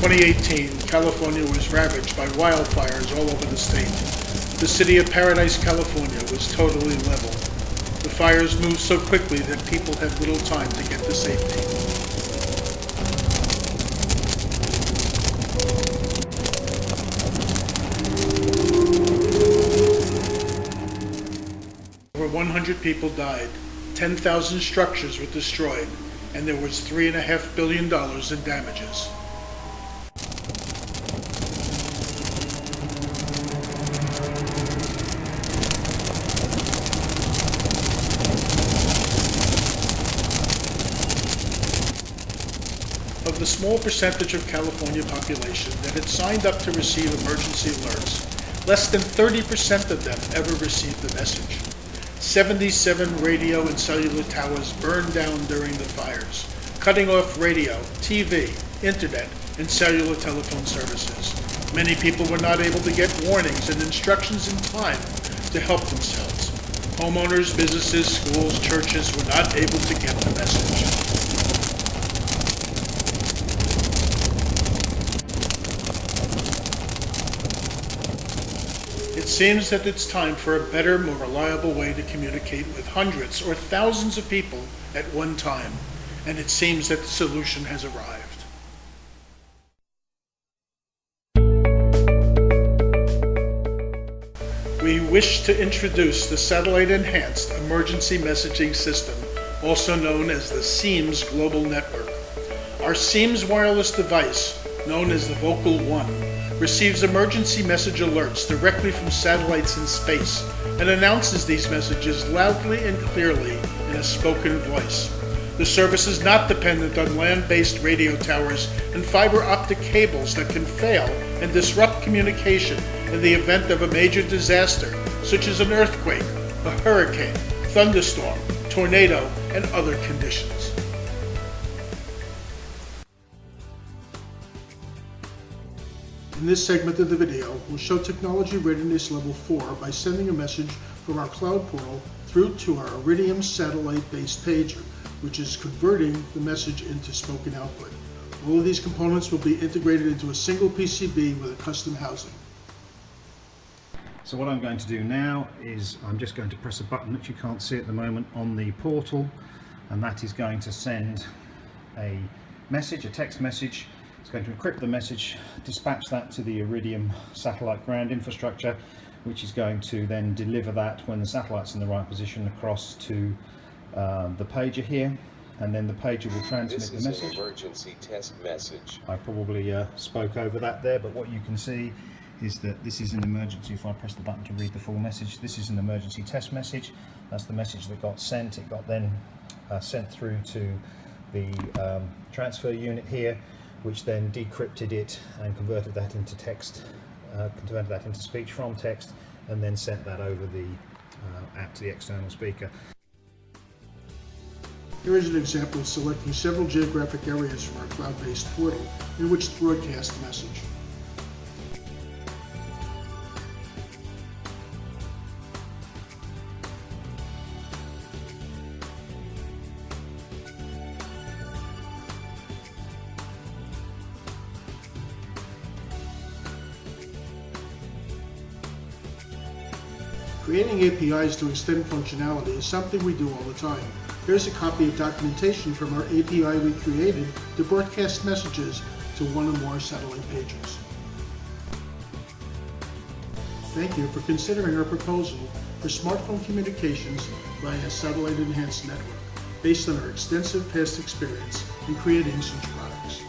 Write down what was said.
2018, California was ravaged by wildfires all over the state. The city of Paradise, California was totally leveled. The fires moved so quickly that people had little time to get to safety. Over 100 people died, 10,000 structures were destroyed, and there was $3.5 billion in damages. Of the small percentage of California population that had signed up to receive emergency alerts, less than 30% of them ever received the message. 77 radio and cellular towers burned down during the fires, cutting off radio, TV, internet, and cellular telephone services. Many people were not able to get warnings and instructions in time to help themselves. Homeowners, businesses, schools, churches were not able to get the message. It seems that it's time for a better, more reliable way to communicate with hundreds or thousands of people at one time, and it seems that the solution has arrived. We wish to introduce the Satellite-Enhanced Emergency Messaging System, also known as the SEAMS Global Network. Our SEAMS wireless device, known as the Vocal One, receives emergency message alerts directly from satellites in space and announces these messages loudly and clearly in a spoken voice. The service is not dependent on land-based radio towers and fiber optic cables that can fail and disrupt communication in the event of a major disaster, such as an earthquake, a hurricane, thunderstorm, tornado, and other conditions. In this segment of the video, we'll show Technology Readiness Level 4 by sending a message from our cloud portal through to our Iridium satellite-based pager, which is converting the message into spoken output. All of these components will be integrated into a single PCB with a custom housing. So what I'm going to do now is I'm just going to press a button that you can't see at the moment on the portal, and that is going to send a message, a text message. It's going to encrypt the message, dispatch that to the Iridium satellite ground infrastructure, which is going to then deliver that when the satellite's in the right position across to the pager here, and then the pager will transmit the message. This is an emergency test message. I probably spoke over that there, but what you can see is that this is an emergency. If I press the button to read the full message, this is an emergency test message. That's the message that got sent. It got then sent through to the transfer unit here, which then decrypted it and converted that into text, converted that into speech from text, and then sent that over the app to the external speaker. Here is an example of selecting several geographic areas from our cloud-based portal in which to broadcast the message. Creating APIs to extend functionality is something we do all the time. Here's a copy of documentation from our API we created to broadcast messages to one or more satellite pages. Thank you for considering our proposal for smartphone communications via a satellite-enhanced network, based on our extensive past experience in creating such products.